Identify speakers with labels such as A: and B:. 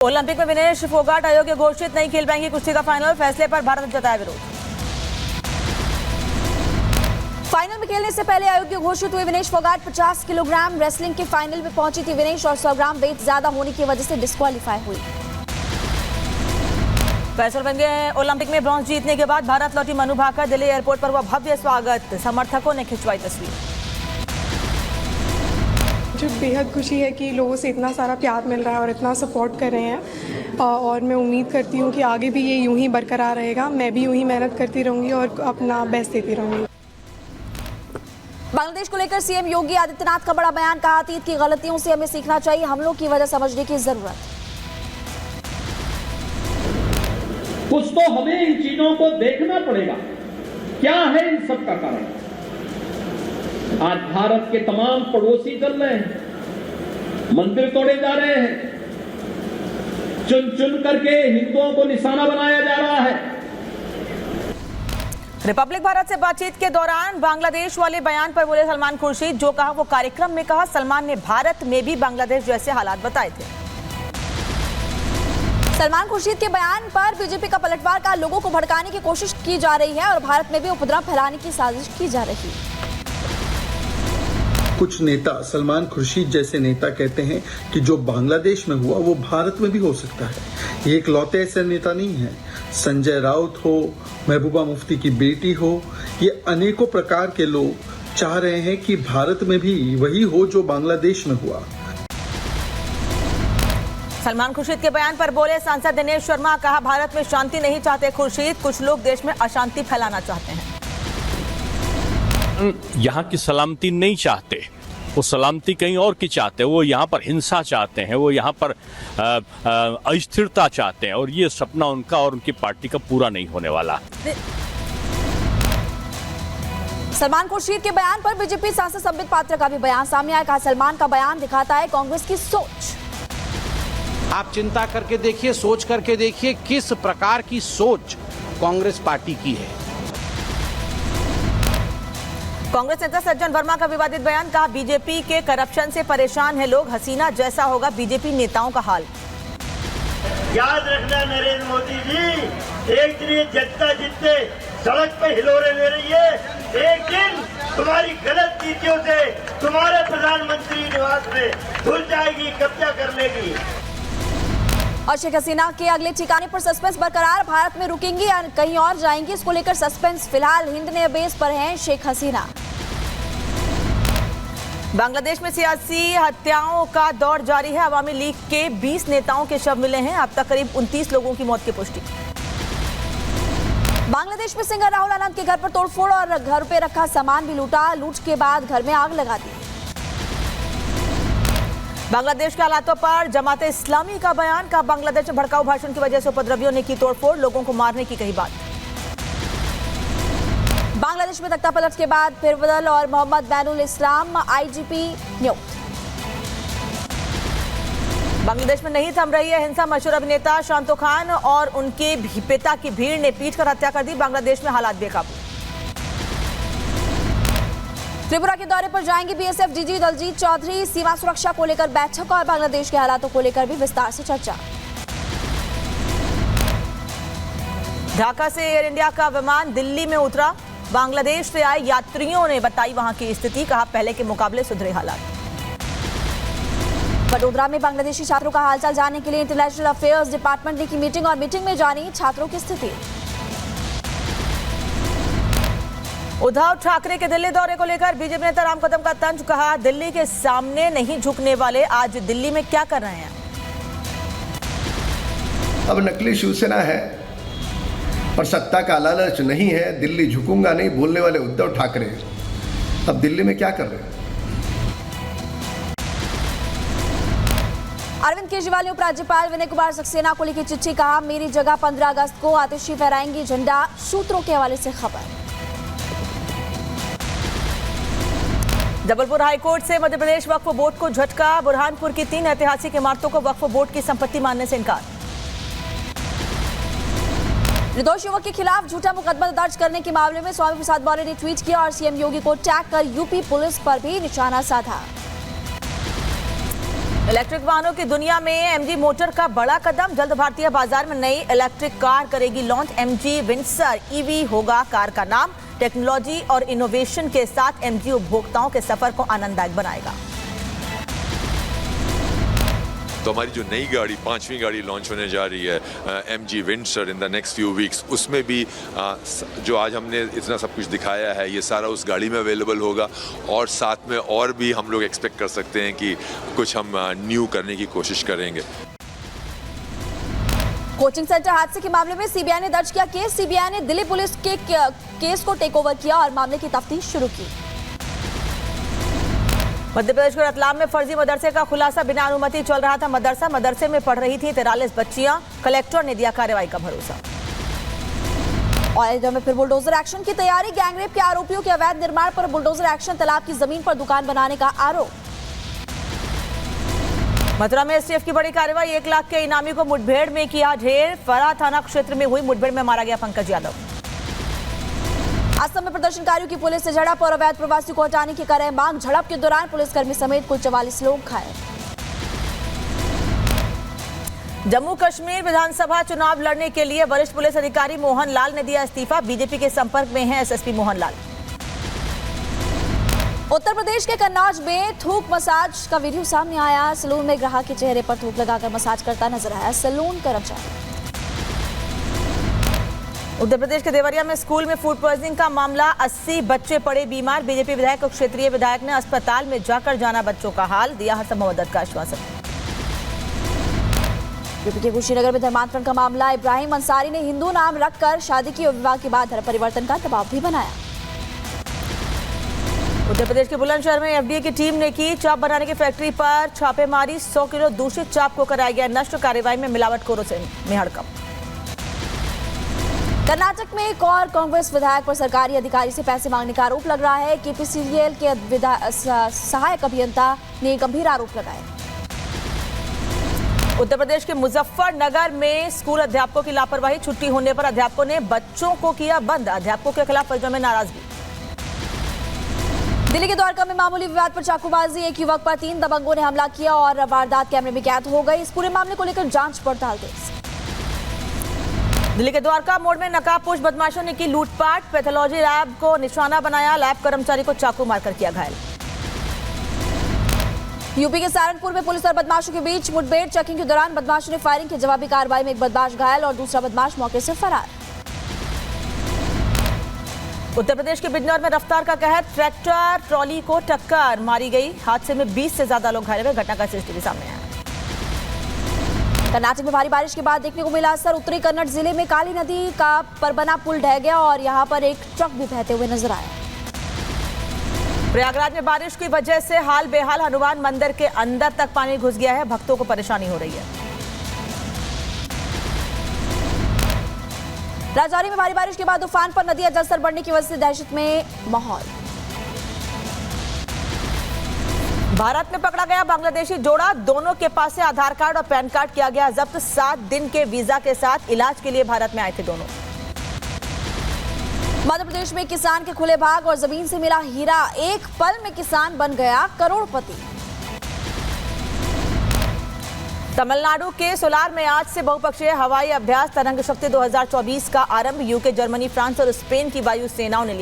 A: Olympic में विनेश फोगाट अयोग्य घोषित, नहीं खेल पाएंगे कुश्ती का फाइनल, फैसले पर भारत ने जताया विरोध।
B: फाइनल में खेलने से पहले अयोग्य घोषित हुए विनेश फोगाट 50 किलोग्राम रेसलिंग के फाइनल में पहुंची थी विनेश और 100 ग्राम वेट ज्यादा होने की वजह से डिस्क्वालीफाई हुई।
A: फैसल बन गए। ओलंपिक में ब्रॉन्ज जीतने के बाद भारत लौटी मनु भाकर, दिल्ली एयरपोर्ट पर हुआ भव्य स्वागत, समर्थकों ने खिंचवाई तस्वीर।
C: मुझे बेहद खुशी है कि लोगों से इतना सारा प्यार मिल रहा है और इतना सपोर्ट कर रहे हैं और मैं उम्मीद करती हूँ कि आगे भी ये यूं ही बरकरार रहेगा। मैं भी यूं ही मेहनत करती रहूँगी और अपना बेस्ट देती रहूँगी।
B: बांग्लादेश को लेकर सीएम योगी आदित्यनाथ का बड़ा बयान, कहा अतीत की गलतियों से हमें सीखना चाहिए, हमलों की वजह समझने की जरूरत।
D: कुछ तो हमें इन चीजों को देखना पड़ेगा, क्या है इन सब का कारण। आज भारत के तमाम पड़ोसी चल रहे हैं, मंदिर तोड़े जा रहे हैं, चुन चुन करके हिंदुओं को निशाना बनाया जा रहा है।
A: रिपब्लिक भारत से बातचीत के दौरान बांग्लादेश वाले बयान पर बोले सलमान खुर्शीद, जो कहा वो कार्यक्रम में कहा। सलमान ने भारत में भी बांग्लादेश जैसे हालात बताए थे।
B: सलमान खुर्शीद के बयान पर बीजेपी का पलटवार, का लोगों को भड़काने की कोशिश की जा रही है और भारत में भी उपद्रव फैलाने की साजिश की जा रही है।
E: कुछ नेता सलमान खुर्शीद जैसे नेता कहते हैं कि जो बांग्लादेश में हुआ वो भारत में भी हो सकता है। ये एक लौते ऐसे नेता नहीं है। संजय राउत हो, महबूबा मुफ्ती की बेटी हो, ये अनेकों प्रकार के लोग चाह रहे हैं कि भारत में भी वही हो जो बांग्लादेश में हुआ।
A: सलमान खुर्शीद के बयान पर बोले सांसद दिनेश शर्मा, कहा भारत में शांति नहीं चाहते खुर्शीद, कुछ लोग देश में अशांति फैलाना चाहते हैं।
F: यहाँ की सलामती नहीं चाहते, वो सलामती कहीं और की चाहते हैं। वो यहाँ पर हिंसा चाहते हैं, वो यहाँ पर अस्थिरता चाहते हैं और ये सपना उनका और उनकी पार्टी का पूरा नहीं होने वाला।
B: सलमान खुर्शीद के बयान पर बीजेपी सांसद संबित पात्रा का भी बयान सामने आया, कहा सलमान का बयान दिखाता है कांग्रेस की सोच।
G: आप चिंता करके देखिए, सोच करके देखिए किस प्रकार की सोच कांग्रेस पार्टी की है।
A: कांग्रेस नेता सज्जन वर्मा का विवादित बयान, कहा बीजेपी के करप्शन से परेशान है लोग, हसीना जैसा होगा बीजेपी नेताओं का हाल।
H: याद रखना नरेंद्र मोदी जी, एक दिन ये जनता जितने सड़क पे हिलोरे ले रही है, एक दिन तुम्हारी गलत नीतियों से तुम्हारे प्रधानमंत्री निवास में घुस जाएगी, कब्जा कर लेगी।
B: और शेख हसीना के अगले ठिकाने पर सस्पेंस बरकरार, भारत में रुकेंगी या कहीं और जाएंगी, इसको लेकर सस्पेंस फिलहाल हिंद ने बेस पर हैं शेख हसीना।
A: बांग्लादेश में सियासी हत्याओं का दौर जारी है। अवामी लीग के 20 नेताओं के शव मिले हैं, अब तक करीब 29 लोगों की मौत की पुष्टि।
B: बांग्लादेश में सिंगर राहुल आनंद के घर पर तोड़फोड़ और घर पे रखा सामान भी लूटा, लूट के बाद घर में आग लगा दी।
A: बांग्लादेश के हालातों पर जमाते इस्लामी का बयान, का बांग्लादेश में भड़काऊ भाषण की वजह से उपद्रवियों ने की तोड़फोड़, लोगों को मारने की कही बात।
B: बांग्लादेश में तख्तापलट के बाद फेरबदल और मोहम्मद बैनुल इस्लाम आईजीपी नियुक्त।
A: बांग्लादेश में नहीं थम रही है हिंसा, मशहूर अभिनेता शांतो खान और उनके पिता की भीड़ ने पीट कर हत्या कर दी। बांग्लादेश में हालात बेकाबू।
B: त्रिपुरा के दौरे पर जाएंगे बीएसएफ डीजी दलजीत चौधरी, सीमा सुरक्षा को लेकर बैठक और बांग्लादेश के हालातों को लेकर भी विस्तार से चर्चा।
A: ढाका से एयर इंडिया का विमान दिल्ली में उतरा, बांग्लादेश से आए यात्रियों ने बताई वहां की स्थिति, कहा पहले के मुकाबले सुधरे हालात।
B: वडोदरा में बांग्लादेशी छात्रों का हालचाल जानने के लिए इंटरनेशनल अफेयर्स डिपार्टमेंट ने की मीटिंग और मीटिंग में जानी छात्रों की स्थिति।
A: उद्धव ठाकरे के दिल्ली दौरे को लेकर बीजेपी नेता राम कदम का तंज, कहा दिल्ली के सामने नहीं झुकने वाले, आज दिल्ली में क्या कर रहे हैं।
I: अब नकली शिवसेना है पर सत्ता का लालच नहीं है, दिल्ली झुकूंगा नहीं बोलने वाले उद्धव ठाकरे अब दिल्ली में क्या कर रहे हैं।
B: अरविंद केजरीवाल ने उपराज्यपाल विनय कुमार सक्सेना को लिखी चिट्ठी, कहा मेरी जगह 15 अगस्त को आतिशी फहराएंगी झंडा, सूत्रों के हवाले से खबर।
A: जबलपुर हाईकोर्ट से मध्य प्रदेश वक्फ बोर्ड को झटका, बुरहानपुर की 3 ऐतिहासिक इमारतों को वक्फ बोर्ड की संपत्ति मानने से इनकार।
B: निर्दोष युवक के खिलाफ झूठा मुकदमा दर्ज करने के मामले में स्वामी प्रसाद मौर्य ने ट्वीट किया और सीएम योगी को टैग कर यूपी पुलिस पर भी निशाना साधा।
A: इलेक्ट्रिक वाहनों की दुनिया में एमजी मोटर का बड़ा कदम। जल्द भारतीय बाजार में नई इलेक्ट्रिक कार करेगी लॉन्च। एमजी विंडसर ईवी होगा कार का नाम। टेक्नोलॉजी और इनोवेशन के साथ एमजी उपभोक्ताओं के सफर को आनंददायक बनाएगा।
J: तो हमारी जो नई गाड़ी 5वीं गाड़ी लॉन्च होने जा रही है MG Windsor in the next few weeks, उसमें भी जो आज हमने इतना सब कुछ दिखाया है ये सारा उस गाड़ी में अवेलेबल होगा। और साथ में और भी हम लोग एक्सपेक्ट कर सकते हैं कि कुछ हम न्यू करने की कोशिश करेंगे।
B: कोचिंग सेंटर हादसे के मामले में सीबीआई ने दर्ज किया केस। सीबीआई ने दिल्ली पुलिस के केस को टेक ओवर किया और मामले की तफ्तीश शुरू की।
A: मध्य प्रदेश के रतलाम में फर्जी मदरसे का खुलासा। बिना अनुमति चल रहा था मदरसे में पढ़ रही थी 43 बच्चियां। कलेक्टर ने दिया कार्रवाई का भरोसा।
B: और अयोध्या में फिर बुलडोजर एक्शन की तैयारी। गैंगरेप के आरोपियों के अवैध निर्माण पर बुलडोजर एक्शन। तालाब की जमीन पर दुकान बनाने का आरोप।
A: मथुरा में एसटीएफ की बड़ी कार्रवाई। 1 लाख के इनामी को मुठभेड़ में किया ढेर। फरा थाना क्षेत्र में हुई मुठभेड़ में मारा गया पंकज यादव।
B: असम में प्रदर्शनकारियों की पुलिस से झड़प और अवैध प्रवासी को हटाने की करे मांग। झड़प के दौरान पुलिसकर्मी समेत कुल 44 लोग घायल।
A: जम्मू कश्मीर विधानसभा चुनाव लड़ने के लिए वरिष्ठ पुलिस अधिकारी मोहन लाल ने दिया इस्तीफा। बीजेपी के संपर्क में हैं एसएसपी मोहन लाल।
B: उत्तर प्रदेश के कन्नौज में थूक मसाज का वीडियो सामने आया। सैलून में ग्राहक के चेहरे पर थूक लगाकर मसाज करता नजर आया सैलून कर्मचारी।
A: उत्तर प्रदेश के देवरिया में स्कूल में फूड पॉइजनिंग का मामला। 80 बच्चे पड़े बीमार। बीजेपी विधायक और क्षेत्रीय विधायक ने अस्पताल में जाकर जाना बच्चों का हाल। दिया हर संभव मदद का आश्वासन।
B: यूपी के कुशीनगर में धर्मांतरण का मामला। इब्राहिम अंसारी ने हिंदू नाम रखकर शादी की और विवाह के बाद धर्म परिवर्तन का दबाव भी बनाया।
A: उत्तर प्रदेश के बुलंदशहर में एफडीए की टीम ने की चाप बनाने की फैक्ट्री पर छापेमारी। 100 किलो दूषित चाप को कराया गया नष्ट। कार्रवाई में मिलावटखोरों में हड़कंप।
B: कर्नाटक में एक और कांग्रेस विधायक पर सरकारी अधिकारी से पैसे मांगने का आरोप लग रहा है। केपीसीएल के सहायक अभियंता ने गंभीर आरोप लगाए।
A: उत्तर प्रदेश के मुजफ्फरनगर में स्कूल अध्यापकों की लापरवाही। छुट्टी होने पर अध्यापकों ने बच्चों को किया बंद। अध्यापकों के खिलाफ परिजनों में नाराजगी।
B: दिल्ली के द्वारका में मामूली विवाद पर चाकूबाजी। एक युवक पर 3 दबंगों ने हमला किया और वारदात कैमरे में कैद हो गई। इस पूरे मामले को लेकर जांच पड़ताल तेज। दिल्ली के द्वारका मोड़ में नकाबपोश बदमाशों ने की लूटपाट। पैथोलॉजी लैब को निशाना बनाया। लैब कर्मचारी को चाकू मारकर किया घायल। यूपी के सहारनपुर में पुलिस और बदमाशों के बीच मुठभेड़। चेकिंग के दौरान बदमाशों ने फायरिंग की। जवाबी कार्रवाई में एक बदमाश घायल और दूसरा बदमाश मौके से फरार। उत्तर प्रदेश के बिजनौर में रफ्तार का कहर। ट्रैक्टर ट्रॉली को टक्कर मारी गई। हादसे में 20 से ज्यादा लोग घायल हुए। घटना का सीसीटीवी सामने आया। कर्नाटक में भारी बारिश के बाद देखने को मिला असर। उत्तरी कन्नड़ जिले में काली नदी का पर बना पुल ढह गया और यहां पर एक ट्रक भी बहते हुए नजर आया। प्रयागराज में बारिश की वजह से हाल बेहाल। हनुमान मंदिर के अंदर तक पानी घुस गया है। भक्तों को परेशानी हो रही है। राजौरी में भारी बारिश के बाद उफान पर नदियां जलस्तर बढ़ने की वजह से दहशत में माहौल। भारत में पकड़ा गया बांग्लादेशी जोड़ा। दोनों के पास से आधार कार्ड और पैन कार्ड किया गया जब्त। 7 दिन के वीजा के साथ इलाज के लिए भारत में आए थे दोनों। मध्य प्रदेश में किसान के खुले भाग और जमीन से मिला हीरा। एक पल में किसान बन गया करोड़पति। तमिलनाडु के सोलार में आज से बहुपक्षीय हवाई अभ्यास तरंग शक्ति 2024 का आरंभ। यूके, जर्मनी, फ्रांस और स्पेन की वायु सेनाओं ने लिया